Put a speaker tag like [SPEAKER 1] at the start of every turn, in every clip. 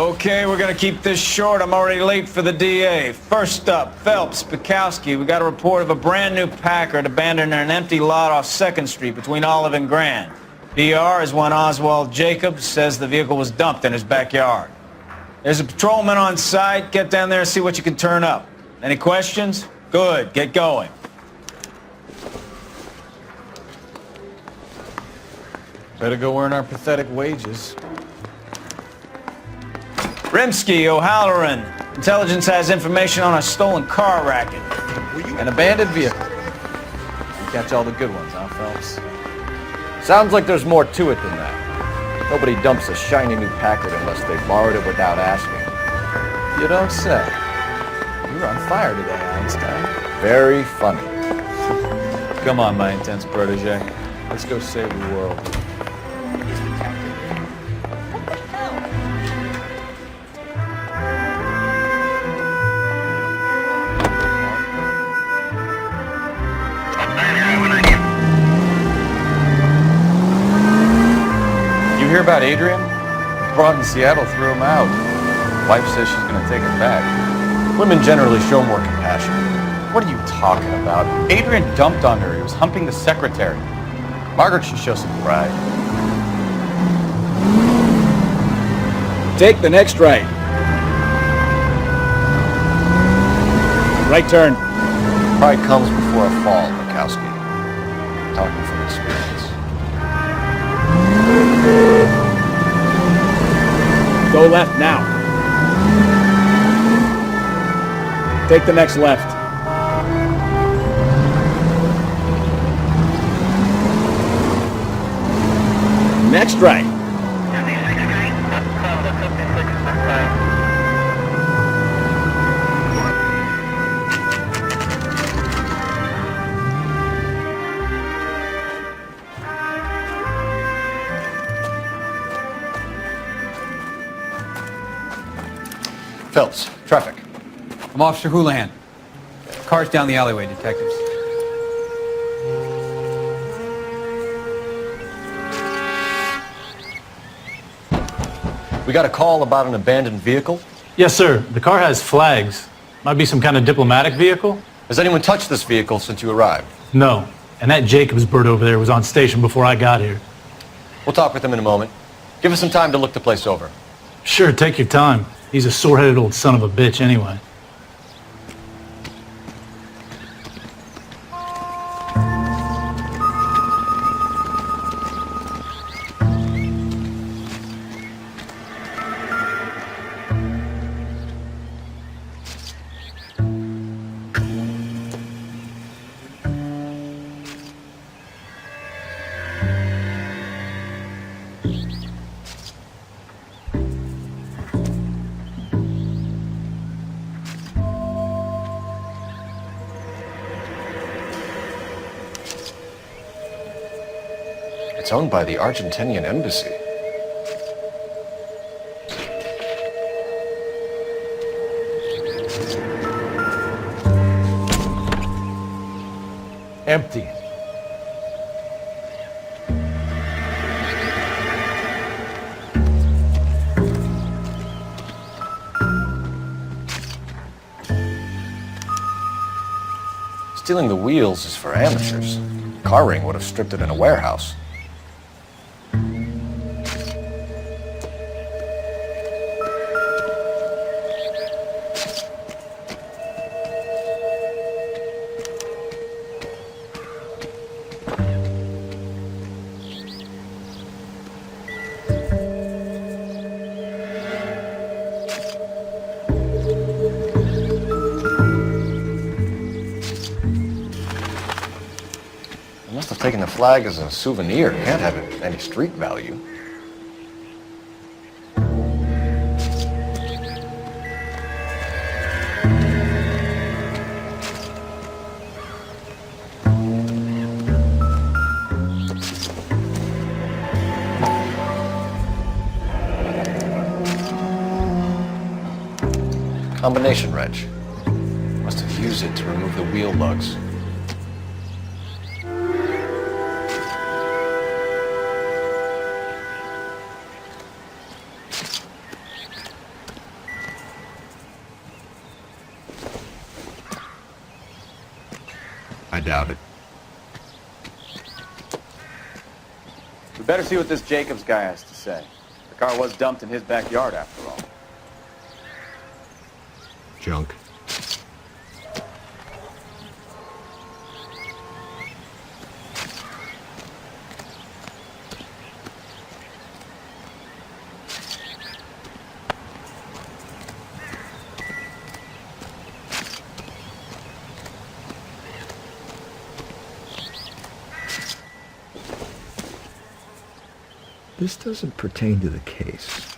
[SPEAKER 1] Okay, we're gonna keep this short. I'm already late for the DA. First up, Phelps, Bukowski. We got a report of a brand new Packard abandoned in an empty lot off 2nd Street between Olive and Grand. PR is one Oswald Jacobs says the vehicle was dumped in his backyard. There's a patrolman on site. Get down there and see what you can turn up. Any questions? Good, get going. Better go earn our pathetic wages. Rimsky, O'Halloran. Intelligence has information on a stolen car racket. An abandoned vehicle. You catch all the good ones, huh, Phelps?
[SPEAKER 2] Sounds like there's more to it than that. Nobody dumps a shiny new Packard unless they borrowed it without asking.
[SPEAKER 1] You don't say. You're on fire today, Einstein.
[SPEAKER 2] Very funny.
[SPEAKER 1] Come on, my intense protege. Let's go save the world. You hear about Adrian? Brought in Seattle threw him out. Wife says she's gonna take him back.
[SPEAKER 2] Women generally show more compassion.
[SPEAKER 1] What are you talking about? Adrian dumped on her. He was humping the secretary. Margaret should show some pride.
[SPEAKER 3] Take the next right. Right turn.
[SPEAKER 2] Pride comes before a fall, Bukowski. Talking from experience.
[SPEAKER 3] Go left now. Take the next left. Next right.
[SPEAKER 2] Phelps, traffic.
[SPEAKER 4] I'm Officer Houlihan. Car's down the alleyway, detectives.
[SPEAKER 2] We got a call about an abandoned vehicle.
[SPEAKER 5] Yes, sir. The car has flags. Might be some kind of diplomatic vehicle?
[SPEAKER 2] Has anyone touched this vehicle since you arrived?
[SPEAKER 5] No. And that Jacobs bird over there was on station before I got here.
[SPEAKER 2] We'll talk with him in a moment. Give us some time to look the place over.
[SPEAKER 5] Sure, take your time. He's a sore-headed old son of a bitch anyway.
[SPEAKER 2] It's owned by the Argentinian embassy. Empty. Stealing the wheels is for amateurs. Car ring would have stripped it in a warehouse. Taking the flag as a souvenir can't have any street value. Combination wrench. Must have used it to remove the wheel lugs. I doubt it.
[SPEAKER 6] We better see what this Jacobs guy has to say. The car was dumped in his backyard, after all.
[SPEAKER 2] Junk.
[SPEAKER 7] This doesn't pertain to the case.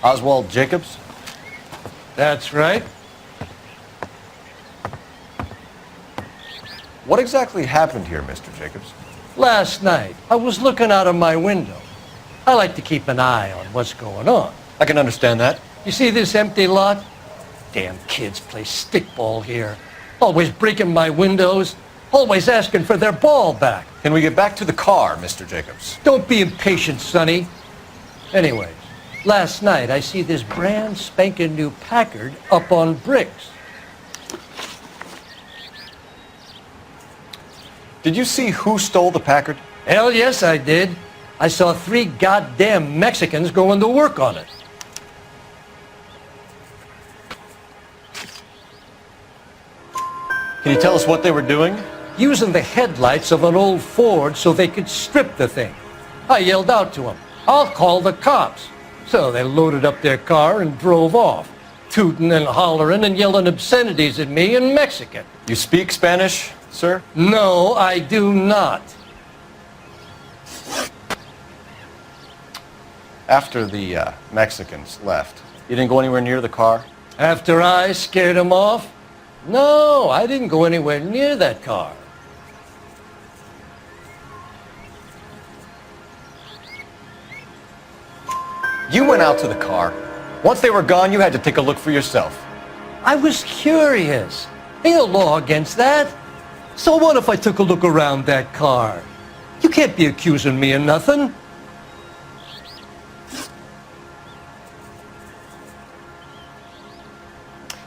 [SPEAKER 2] Oswald Jacobs?
[SPEAKER 8] That's right.
[SPEAKER 2] What exactly happened here, Mr. Jacobs?
[SPEAKER 8] Last night, I was looking out of my window. I like to keep an eye on what's going on.
[SPEAKER 2] I can understand that.
[SPEAKER 8] You see this empty lot? Damn kids play stickball here. Always breaking my windows. Always asking for their ball back.
[SPEAKER 2] Can we get back to the car, Mr. Jacobs?
[SPEAKER 8] Don't be impatient, Sonny. Anyways, last night I see this brand spanking new Packard up on bricks.
[SPEAKER 2] Did you see who stole the Packard?
[SPEAKER 8] Hell yes, I did. I saw 3 goddamn Mexicans going to work on it.
[SPEAKER 2] Can you tell us what they were doing?
[SPEAKER 8] Using the headlights of an old Ford so they could strip the thing. I yelled out to them, "I'll call the cops." So they loaded up their car and drove off, tooting and hollering and yelling obscenities at me in Mexican.
[SPEAKER 2] You speak Spanish, sir?
[SPEAKER 8] No, I do not.
[SPEAKER 2] After the Mexicans left, you didn't go anywhere near the car?
[SPEAKER 8] After I scared them off? No, I didn't go anywhere near that car.
[SPEAKER 2] You went out to the car. Once they were gone, you had to take a look for yourself.
[SPEAKER 8] I was curious. Ain't no law against that. So what if I took a look around that car? You can't be accusing me of nothing.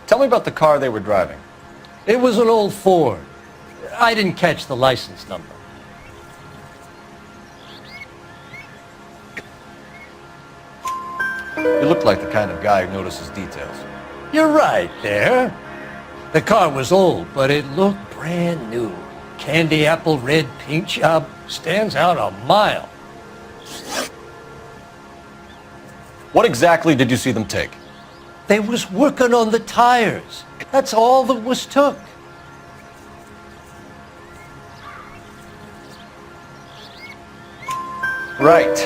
[SPEAKER 2] Tell me about the car they were driving.
[SPEAKER 8] It was an old Ford. I didn't catch the license number.
[SPEAKER 2] You look like the kind of guy who notices details.
[SPEAKER 8] You're right there. The car was old, but it looked brand new. Candy apple red paint job stands out a mile.
[SPEAKER 2] What exactly did you see them take?
[SPEAKER 8] They was working on the tires. That's all that was took.
[SPEAKER 2] Right.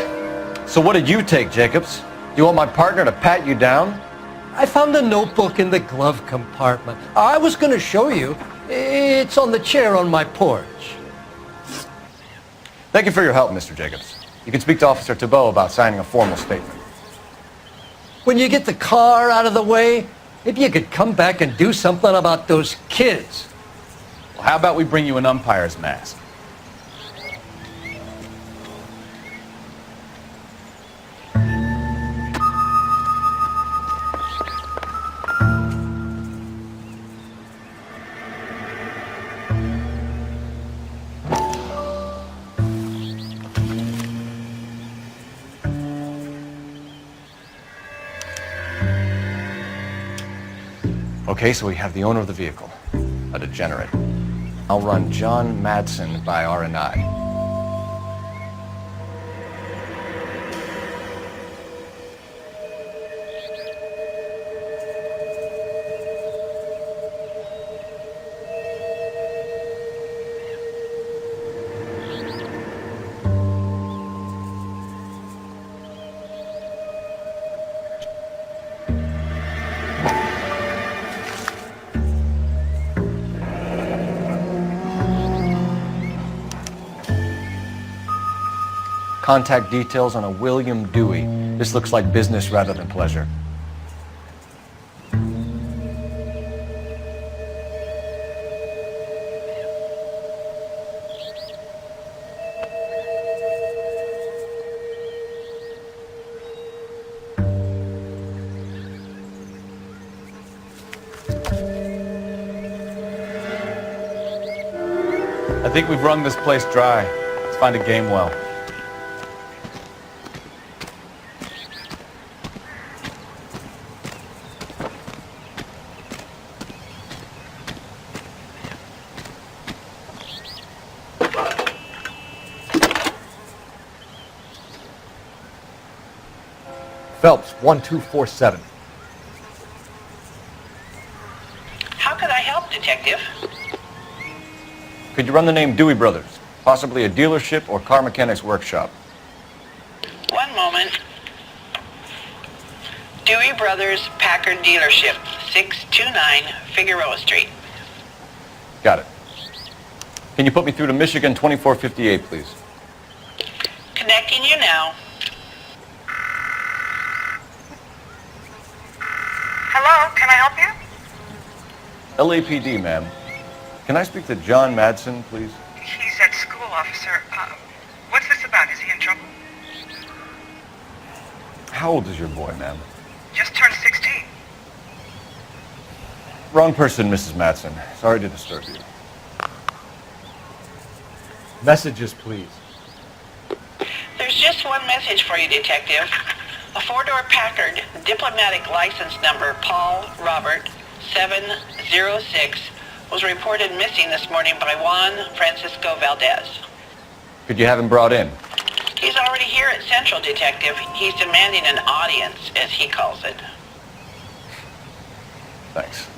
[SPEAKER 2] So what did you take, Jacobs? You want my partner to pat you down?
[SPEAKER 8] I found a notebook in the glove compartment. I was going to show you. It's on the chair on my porch.
[SPEAKER 2] Thank you for your help, Mr. Jacobs. You can speak to Officer Thibault about signing a formal statement.
[SPEAKER 8] When you get the car out of the way, maybe you could come back and do something about those kids.
[SPEAKER 6] Well, how about we bring you an umpire's mask?
[SPEAKER 2] Okay, so we have the owner of the vehicle, a degenerate. I'll run John Madsen by R&I. Contact details on a William Dewey. This looks like business rather than pleasure.
[SPEAKER 6] think we've wrung this place dry. Let's find a game well.
[SPEAKER 2] Phelps, 1247.
[SPEAKER 9] How could I help, Detective?
[SPEAKER 2] Could you run the name Dewey Brothers? Possibly a dealership or car mechanic's workshop.
[SPEAKER 9] One moment. Dewey Brothers Packard Dealership, 629 Figueroa Street.
[SPEAKER 2] Got it. Can you put me through to Michigan 2458, please?
[SPEAKER 9] Connecting you now.
[SPEAKER 10] Hello, can I help you?
[SPEAKER 2] LAPD, ma'am. Can I speak to John Madsen, please?
[SPEAKER 10] He's at school, officer. What's this about? Is he in trouble?
[SPEAKER 2] How old is your boy, ma'am?
[SPEAKER 10] Just turned 16.
[SPEAKER 2] Wrong person, Mrs. Madsen. Sorry to disturb you.
[SPEAKER 3] Messages, please.
[SPEAKER 9] There's just one message for you, Detective. A four-door Packard, diplomatic license number Paul Robert 706, was reported missing this morning by Juan Francisco Valdez.
[SPEAKER 2] Could you have him brought in?
[SPEAKER 9] He's already here at Central, Detective. He's demanding an audience, as he calls it.
[SPEAKER 2] Thanks.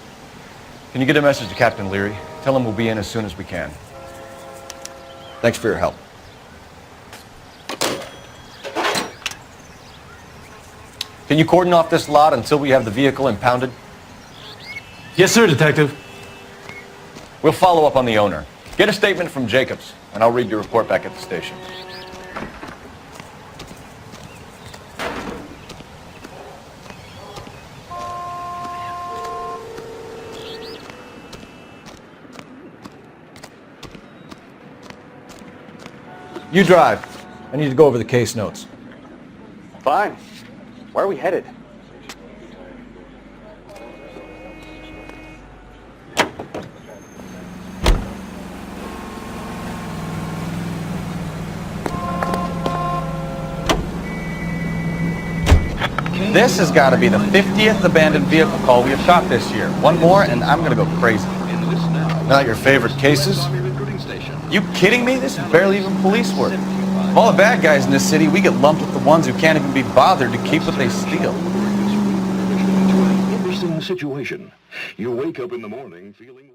[SPEAKER 2] Can you get a message to Captain Leary? Tell him we'll be in as soon as we can. Thanks for your help. Can you cordon off this lot until we have the vehicle impounded?
[SPEAKER 5] Yes, sir, Detective.
[SPEAKER 2] We'll follow up on the owner. Get a statement from Jacobs, and I'll read your report back at the station. You drive. I need to go over the case notes.
[SPEAKER 6] Fine. Where are we headed? This has got to be the 50th abandoned vehicle call we have shot this year. One more and I'm going to go crazy.
[SPEAKER 2] Not your favorite cases?
[SPEAKER 6] You kidding me? This is barely even police work. Of all the bad guys in this city, we get lumped with the ones who can't even be bothered to keep what they steal.
[SPEAKER 11] Interesting situation. You wake up in the morning feeling weak.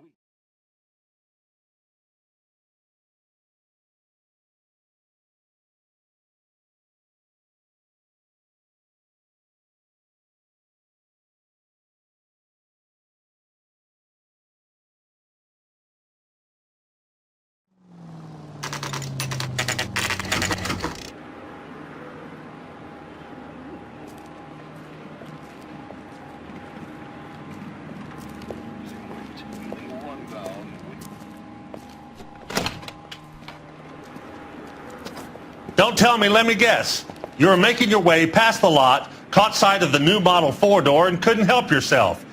[SPEAKER 12] Don't tell me, let me guess. You were making your way past the lot, caught sight of the new model four-door, and couldn't help yourself.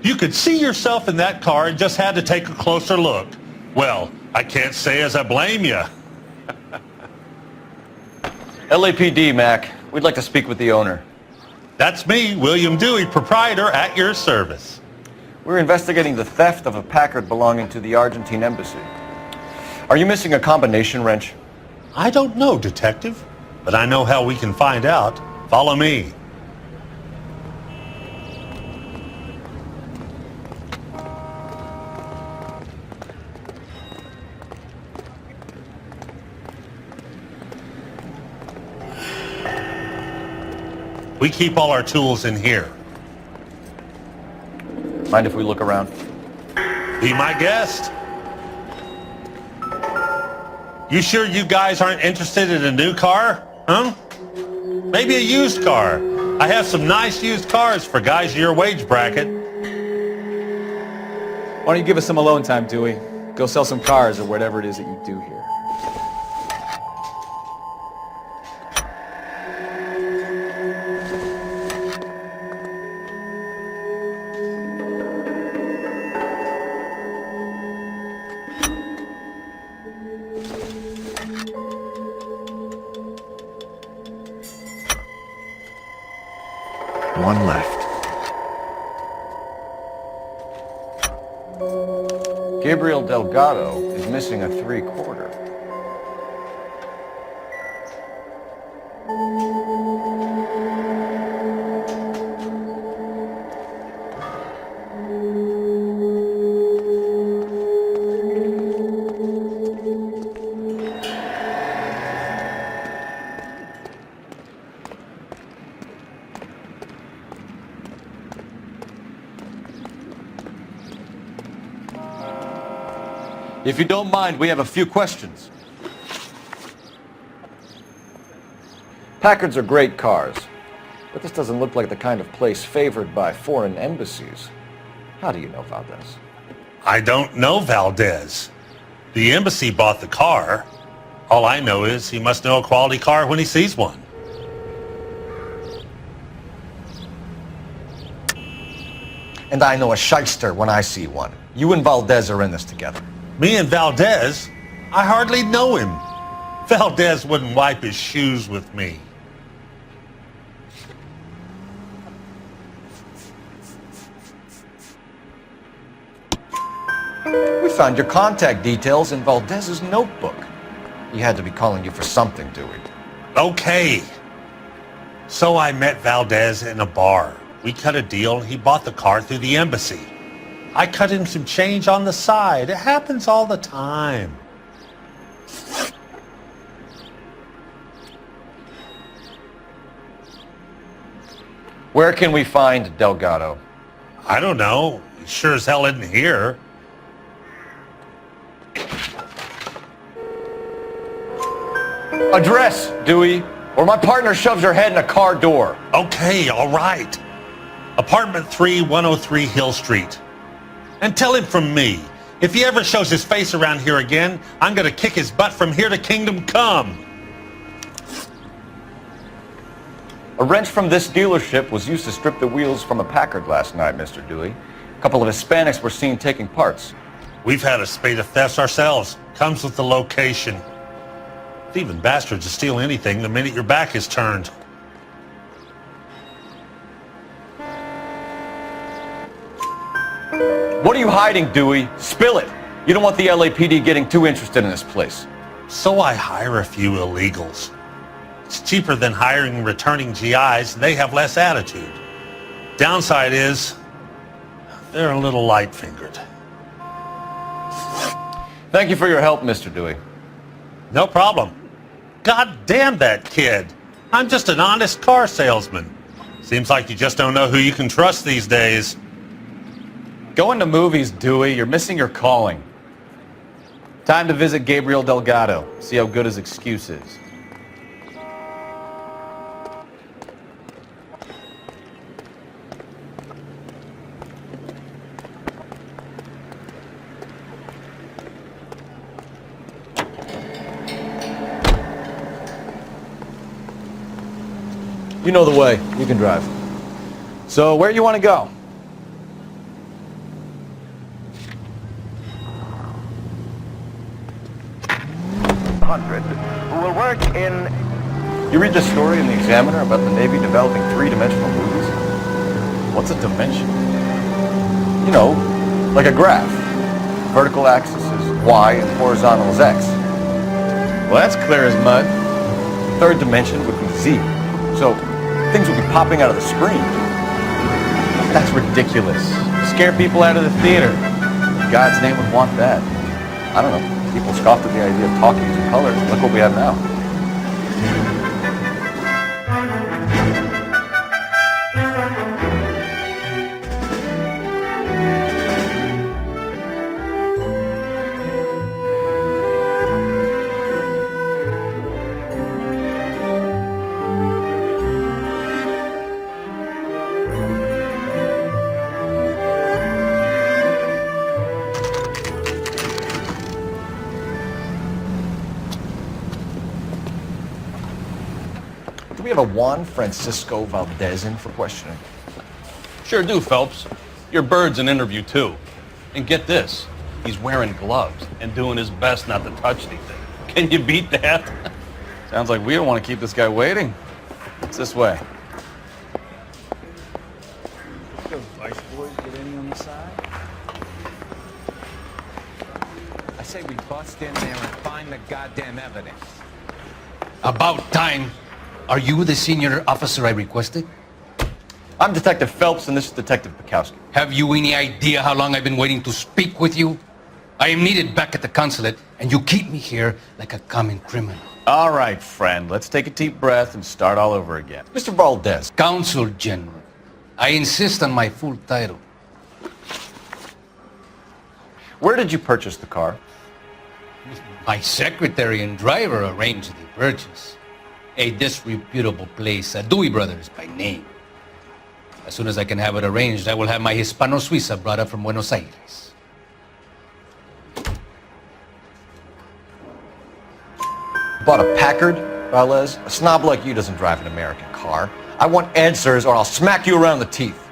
[SPEAKER 12] You could see yourself in that car and just had to take a closer look. Well, I can't say as I blame you.
[SPEAKER 2] LAPD, Mac. We'd like to speak with the owner.
[SPEAKER 12] That's me, William Dewey, proprietor, at your service.
[SPEAKER 2] We're investigating the theft of a Packard belonging to the Argentine embassy. Are you missing a combination wrench?
[SPEAKER 12] I don't know, Detective, but I know how we can find out. Follow me. We keep all our tools in here.
[SPEAKER 2] Mind if we look around?
[SPEAKER 12] Be my guest. You sure you guys aren't interested in a new car? Huh? Maybe a used car. I have some nice used cars for guys in your wage bracket.
[SPEAKER 6] Why don't you give us some alone time, Dewey? Go sell some cars or whatever it is that you do here.
[SPEAKER 7] One left.
[SPEAKER 2] Gabriel Delgado is missing a 3/4.
[SPEAKER 6] If you don't mind, we have a few questions.
[SPEAKER 2] Packards are great cars, but this doesn't look like the kind of place favored by foreign embassies. How do you know Valdez?
[SPEAKER 12] I don't know Valdez. The embassy bought the car. All I know is he must know a quality car when he sees one.
[SPEAKER 2] And I know a shyster when I see one. You and Valdez are in this together.
[SPEAKER 12] Me and Valdez? I hardly know him. Valdez wouldn't wipe his shoes with me.
[SPEAKER 2] We found your contact details in Valdez's notebook. He had to be calling you for something, Dewey.
[SPEAKER 12] Okay. So I met Valdez in a bar. We cut a deal and he bought the car through the embassy. I cut him some change on the side. It happens all the time.
[SPEAKER 2] Where can we find Delgado?
[SPEAKER 12] I don't know. He sure as hell isn't here.
[SPEAKER 2] Address, Dewey, or my partner shoves your head in a car door.
[SPEAKER 12] Okay, all right. Apartment 3, 103 Hill Street. And tell him from me, if he ever shows his face around here again, I'm going to kick his butt from here to kingdom come.
[SPEAKER 2] A wrench from this dealership was used to strip the wheels from a Packard last night, Mr. Dewey. A couple of Hispanics were seen taking parts.
[SPEAKER 12] We've had a spate of thefts ourselves. Comes with the location. Thieving bastards will steal anything the minute your back is turned.
[SPEAKER 2] What are you hiding, Dewey? Spill it. You don't want the LAPD getting too interested in this place.
[SPEAKER 12] So I hire a few illegals. It's cheaper than hiring returning GIs, and they have less attitude. Downside is, they're a little light-fingered.
[SPEAKER 2] Thank you for your help, Mr. Dewey.
[SPEAKER 12] No problem. God damn that kid. I'm just an honest car salesman. Seems like you just don't know who you can trust these days.
[SPEAKER 6] Going to movies, Dewey. You're missing your calling. Time to visit Gabriel Delgado. See how good his excuse is.
[SPEAKER 2] You know the way. You can drive.
[SPEAKER 6] So, where do you want to go?
[SPEAKER 7] Who will work in...
[SPEAKER 2] You read the story in the Examiner about the Navy developing three-dimensional movies?
[SPEAKER 6] What's a dimension?
[SPEAKER 2] You know, like a graph. Vertical axis is Y and horizontal is X.
[SPEAKER 6] Well, that's clear as mud.
[SPEAKER 2] Third dimension would be Z. So, things would be popping out of the screen.
[SPEAKER 6] That's ridiculous. Scare people out of the theater.
[SPEAKER 2] God's name would want that. I don't know. People scoffed at the idea of talkies and colors. Look what we have now. Do we have a Juan Francisco Valdez in for questioning?
[SPEAKER 13] Sure do, Phelps. Your bird's an interview, too. And get this, he's wearing gloves and doing his best not to touch anything. Can you beat that?
[SPEAKER 6] Sounds like we don't want to keep this guy waiting. It's this way.
[SPEAKER 14] I say we bust in there and find the goddamn evidence.
[SPEAKER 8] About time. Are you the senior officer I requested?
[SPEAKER 2] I'm Detective Phelps, and this is Detective Bukowski.
[SPEAKER 8] Have you any idea how long I've been waiting to speak with you? I am needed back at the consulate, and you keep me here like a common criminal.
[SPEAKER 6] All right, friend. Let's take a deep breath and start all over again.
[SPEAKER 2] Mr. Valdez.
[SPEAKER 8] Consul General. I insist on my full title.
[SPEAKER 2] Where did you purchase the car?
[SPEAKER 8] My secretary and driver arranged the purchase. A disreputable place, Dewey Brothers by name. As soon as I can have it arranged, I will have my Hispano-Suiza brought up from Buenos Aires.
[SPEAKER 2] Bought a Packard, Valdez? A snob like you doesn't drive an American car. I want answers or I'll smack you around the teeth.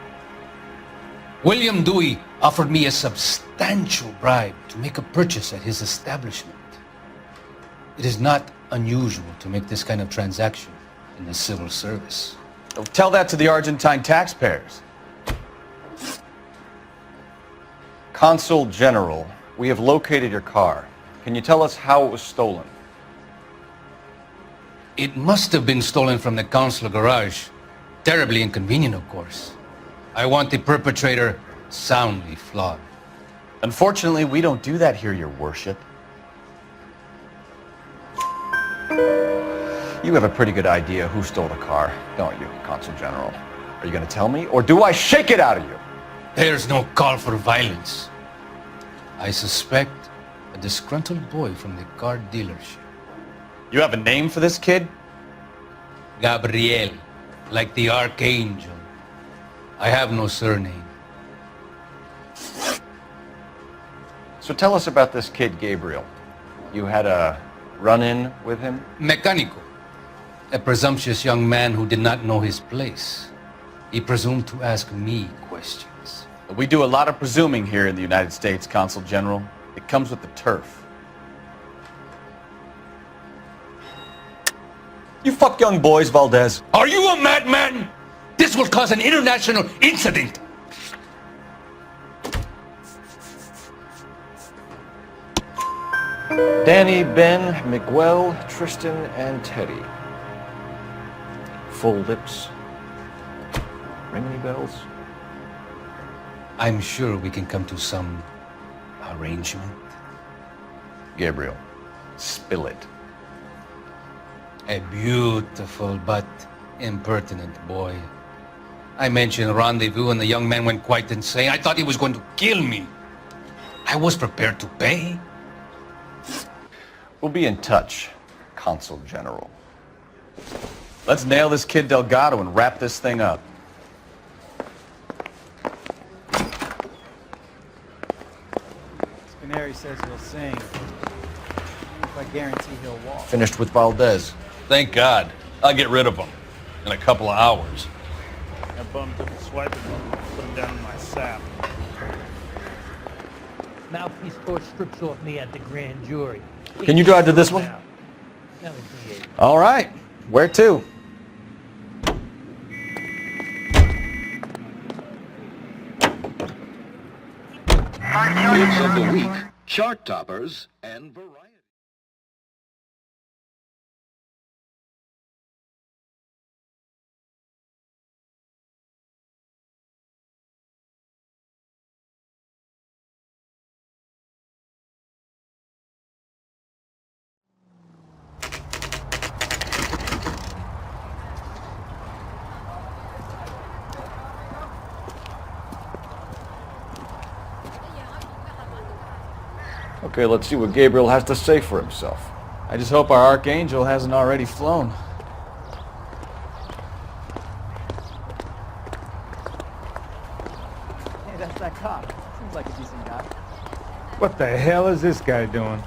[SPEAKER 8] William Dewey offered me a substantial bribe to make a purchase at his establishment. It is not unusual to make this kind of transaction in the civil service.
[SPEAKER 6] Tell that to the Argentine taxpayers.
[SPEAKER 2] Consul General, we have located your car. Can you tell us how it was stolen?
[SPEAKER 8] It must have been stolen from the consular garage. Terribly inconvenient, of course. I want the perpetrator soundly flogged.
[SPEAKER 6] Unfortunately, we don't do that here, Your Worship.
[SPEAKER 2] You have a pretty good idea who stole the car, don't you, Consul General? Are you going to tell me, or do I shake it out of you?
[SPEAKER 8] There's no call for violence. I suspect a disgruntled boy from the car dealership.
[SPEAKER 6] You have a name for this kid?
[SPEAKER 8] Gabriel, like the archangel. I have no surname.
[SPEAKER 2] So tell us about this kid, Gabriel. You had a run-in with him?
[SPEAKER 8] Mecánico. A presumptuous young man who did not know his place. He presumed to ask me questions.
[SPEAKER 6] We do a lot of presuming here in the United States, Consul General. It comes with the turf.
[SPEAKER 2] You fuck young boys, Valdez.
[SPEAKER 8] Are you a madman? This will cause an international incident.
[SPEAKER 2] Danny, Ben, Miguel, Tristan, and Teddy. Full lips. Ring any bells?
[SPEAKER 8] I'm sure we can come to some arrangement.
[SPEAKER 2] Gabriel, spill it.
[SPEAKER 8] A beautiful but impertinent boy. I mentioned rendezvous and the young man went quite insane. I thought he was going to kill me. I was prepared to pay.
[SPEAKER 2] We'll be in touch, Consul General.
[SPEAKER 6] Let's nail this kid Delgado and wrap this thing up.
[SPEAKER 4] Spineri says he'll sing. If I guarantee he'll walk.
[SPEAKER 2] Finished with Valdez.
[SPEAKER 13] Thank God. I'll get rid of him in a couple of hours.
[SPEAKER 15] That bum took a swipe at him, put him down in my sap.
[SPEAKER 16] Mouthpiece court strips off me at the grand jury.
[SPEAKER 2] Can you drive to this one?
[SPEAKER 6] All right. Where to?
[SPEAKER 11] Hits of the week, chart toppers, and variety.
[SPEAKER 2] Okay, let's see what Gabriel has to say for himself.
[SPEAKER 6] I just hope our archangel hasn't already flown.
[SPEAKER 4] Hey, that's that cop. Seems like a decent guy.
[SPEAKER 3] What the hell is this guy doing?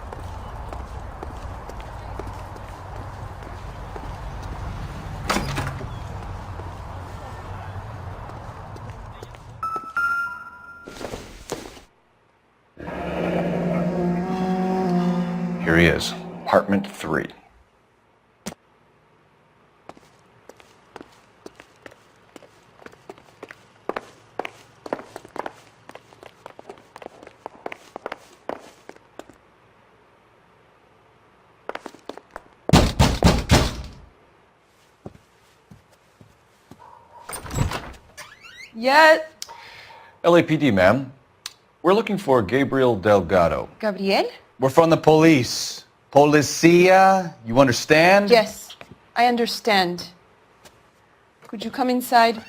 [SPEAKER 2] Here he is, apartment 3. Yes. LAPD, ma'am. We're looking for Gabriel Delgado.
[SPEAKER 17] Gabriel?
[SPEAKER 6] We're from the police. Policia, you understand?
[SPEAKER 17] Yes, I understand. Could you come inside?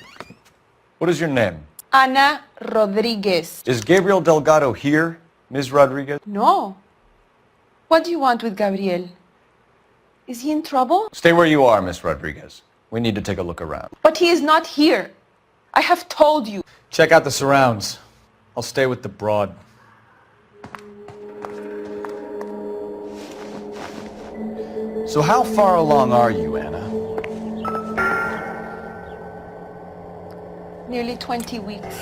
[SPEAKER 2] What is your name?
[SPEAKER 17] Ana Rodriguez.
[SPEAKER 2] Is Gabriel Delgado here, Ms. Rodriguez?
[SPEAKER 17] No. What do you want with Gabriel? Is he in trouble?
[SPEAKER 2] Stay where you are, Ms. Rodriguez. We need to take a look around.
[SPEAKER 17] But he is not here. I have told you.
[SPEAKER 6] Check out the surrounds. I'll stay with the broad. So how far along are you, Anna?
[SPEAKER 17] Nearly 20 weeks.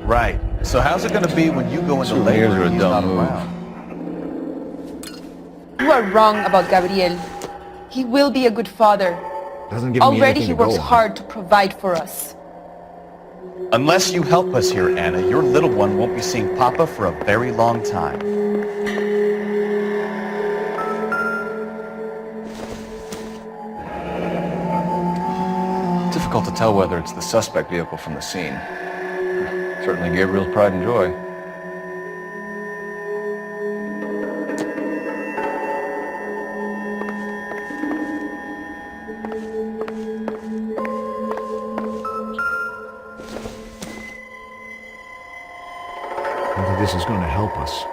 [SPEAKER 6] Right. So how's it going to be when you go into labor and he's not around?
[SPEAKER 17] You are wrong about Gabriel. He will be a good father.
[SPEAKER 7] Doesn't give me
[SPEAKER 17] Already
[SPEAKER 7] anything
[SPEAKER 17] he
[SPEAKER 7] to go
[SPEAKER 17] works
[SPEAKER 7] on.
[SPEAKER 17] hard to provide for us.
[SPEAKER 6] Unless you help us here, Anna, your little one won't be seeing Papa for a very long time.
[SPEAKER 2] Difficult to tell whether it's the suspect vehicle from the scene. Certainly Gabriel's pride and joy.
[SPEAKER 7] I think this is going to help us.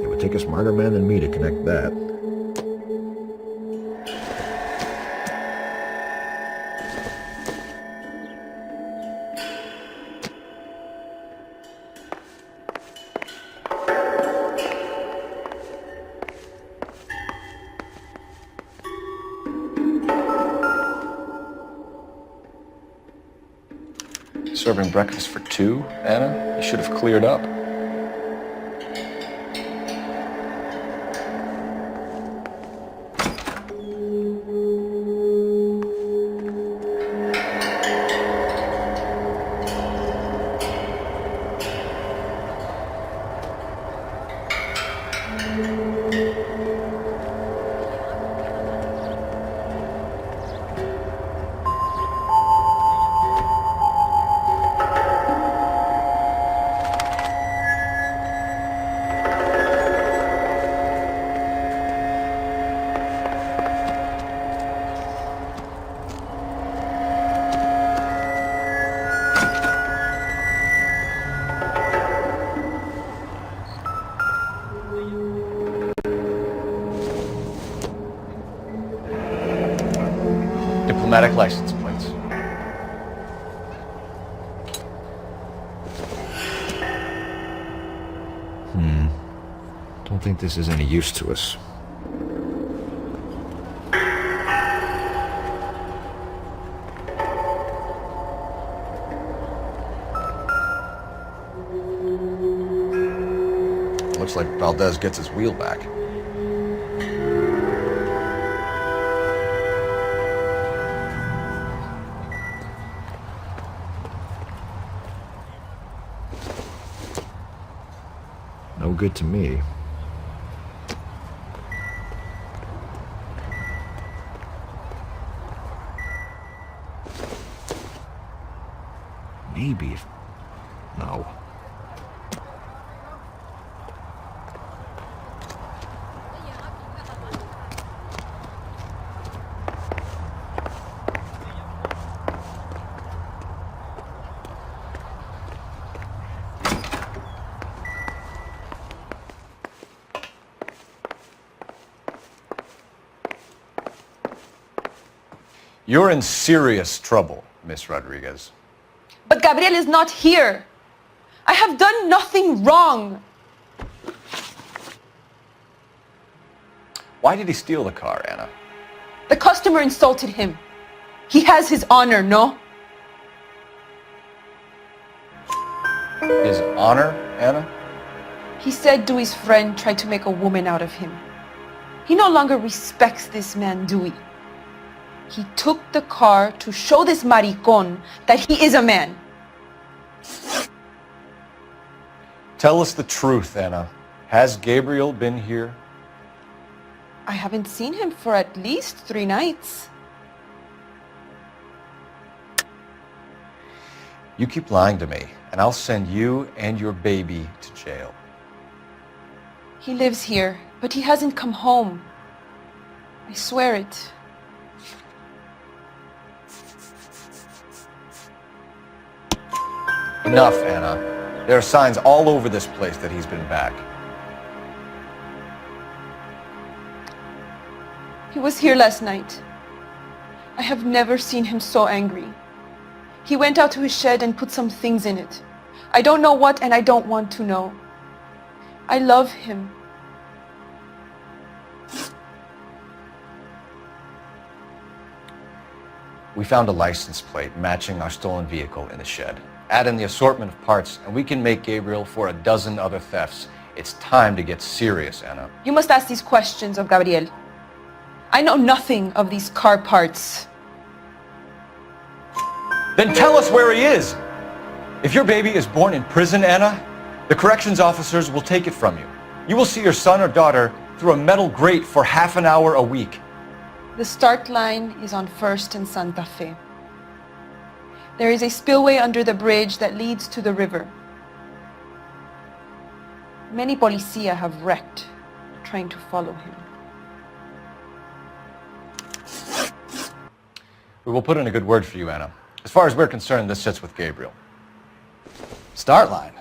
[SPEAKER 7] It would take a smarter man than me to connect that.
[SPEAKER 2] Serving breakfast for two, Anna? You should have cleared up.
[SPEAKER 6] Diplomatic license plates.
[SPEAKER 7] Don't think this is any use to us.
[SPEAKER 2] Looks like Valdez gets his wheel back.
[SPEAKER 7] No good to me. Maybe if... No.
[SPEAKER 2] You're in serious trouble, Miss Rodriguez.
[SPEAKER 17] But Gabriel is not here. I have done nothing wrong.
[SPEAKER 2] Why did he steal the car, Anna?
[SPEAKER 17] The customer insulted him. He has his honor, no?
[SPEAKER 2] His honor, Anna?
[SPEAKER 17] He said Dewey's friend tried to make a woman out of him. He no longer respects this man, Dewey. He took the car to show this maricón that he is a man.
[SPEAKER 2] Tell us the truth, Anna. Has Gabriel been here?
[SPEAKER 17] I haven't seen him for at least 3 nights.
[SPEAKER 2] You keep lying to me, and I'll send you and your baby to jail.
[SPEAKER 17] He lives here, but he hasn't come home. I swear it.
[SPEAKER 2] Enough, Anna. There are signs all over this place that he's been back.
[SPEAKER 17] He was here last night. I have never seen him so angry. He went out to his shed and put some things in it. I don't know what, and I don't want to know. I love him.
[SPEAKER 2] We found a license plate matching our stolen vehicle in the shed. Add in the assortment of parts, and we can make Gabriel for a dozen other thefts. It's time to get serious, Anna.
[SPEAKER 17] You must ask these questions of Gabriel. I know nothing of these car parts.
[SPEAKER 2] Then tell us where he is! If your baby is born in prison, Anna, the corrections officers will take it from you. You will see your son or daughter through a metal grate for half an hour a week.
[SPEAKER 17] The start line is on 1st and Santa Fe. There is a spillway under the bridge that leads to the river. Many policia have wrecked trying to follow him.
[SPEAKER 2] We will put in a good word for you, Anna. As far as we're concerned, this sits with Gabriel.
[SPEAKER 6] Start line?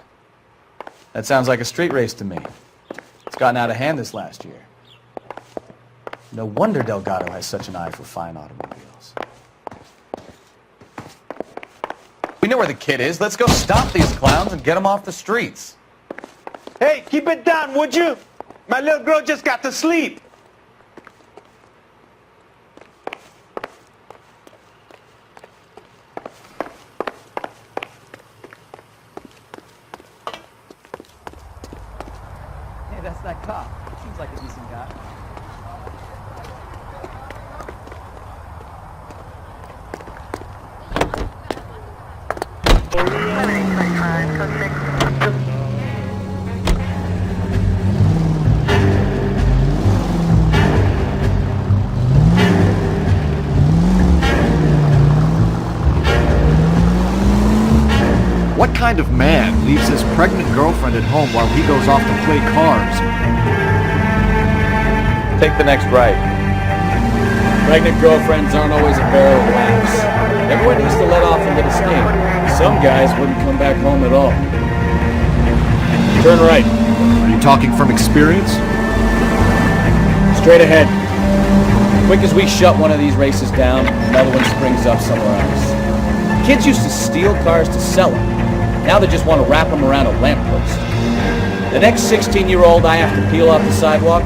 [SPEAKER 6] That sounds like a street race to me. It's gotten out of hand this last year. No wonder Delgado has such an eye for fine automobiles. We know where the kid is. Let's go stop these clowns and get them off the streets.
[SPEAKER 15] Hey, keep it down, would you? My little girl just got to sleep.
[SPEAKER 6] Hey, that's that cop. Seems like a decent guy.
[SPEAKER 7] What kind of man leaves his pregnant girlfriend at home while he goes off to play cars?
[SPEAKER 2] Take the next right.
[SPEAKER 18] Pregnant girlfriends aren't always a barrel of laughs. Everyone needs to let off a little steam. Some guys wouldn't come back home at all. Turn right.
[SPEAKER 7] Are you talking from experience?
[SPEAKER 18] Straight ahead. Quick as we shut one of these races down, another one springs up somewhere else. Kids used to steal cars to sell them. Now they just want to wrap them around a lamppost. The next 16-year-old I have to peel off the sidewalk,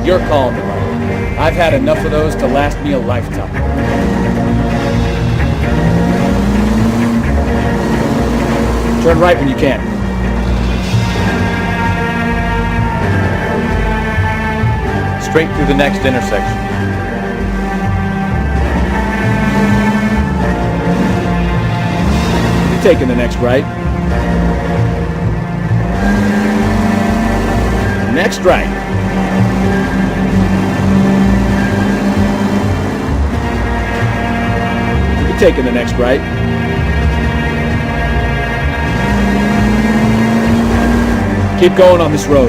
[SPEAKER 18] you're calling the right. I've had enough of those to last me a lifetime. Turn right when you can.
[SPEAKER 2] Straight through the next intersection.
[SPEAKER 18] You're taking the next right. Next right. You're taking the next right. Keep going on this road.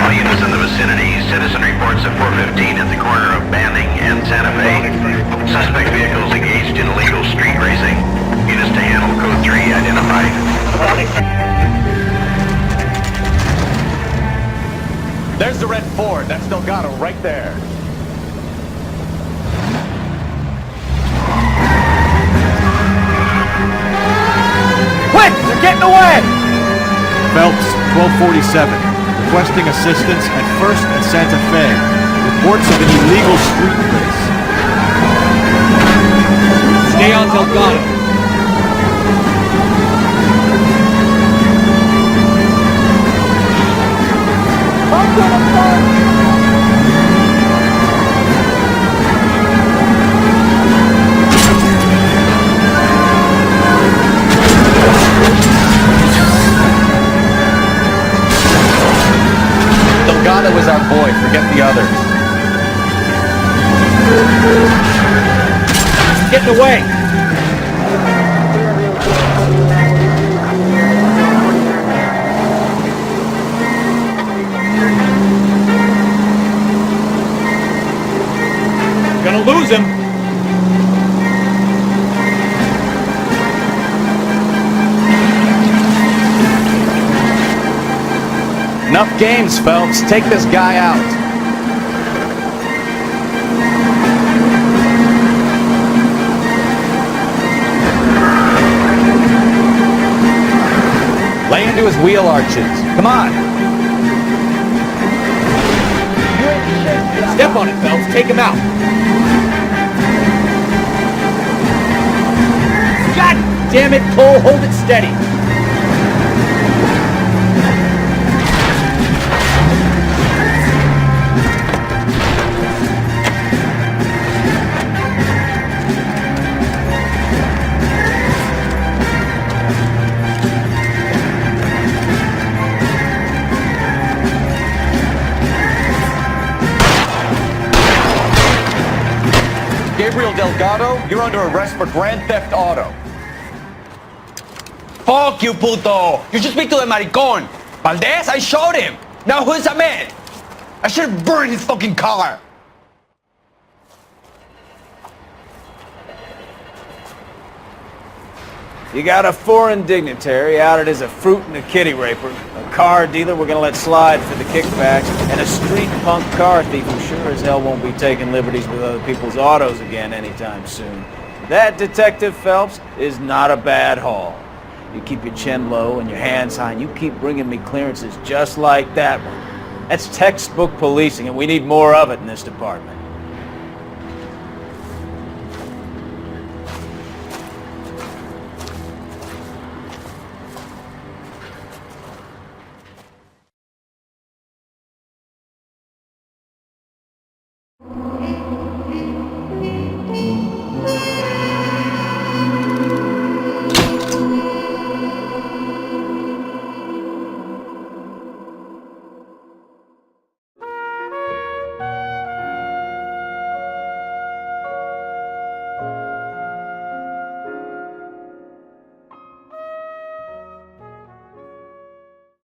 [SPEAKER 11] All units in the vicinity, citizen reports at 415 at the corner of Banning and Santa Fe. Suspect vehicles engaged in illegal street racing. Units to handle code 3 identified.
[SPEAKER 6] There's the red Ford. That's Delgado right there.
[SPEAKER 18] Quick! They're getting away!
[SPEAKER 7] Phelps, 1247. Requesting assistance at 1st and Santa Fe. Reports of an illegal street race.
[SPEAKER 18] Stay on Delgado. Get in the way!
[SPEAKER 4] Gonna lose him.
[SPEAKER 18] Enough games, Phelps. Take this guy out. Lay into his wheel arches. Come on. Step on it, Phelps. Take him out. God damn it, Cole. Hold it steady.
[SPEAKER 2] Delgado, you're under arrest for grand theft auto.
[SPEAKER 15] Fuck you, puto! You should speak to the maricón. Valdez, I showed him. Now who's a man? I should have burned his fucking car.
[SPEAKER 1] You got a foreign dignitary outed as a fruit and a kitty raper, a car dealer we're gonna let slide for the kickbacks, and a street punk car thief who sure as hell won't be taking liberties with other people's autos again anytime soon. That, Detective Phelps, is not a bad haul. You keep your chin low and your hands high, and you keep bringing me clearances just like that one. That's textbook policing, and we need more of it in this department.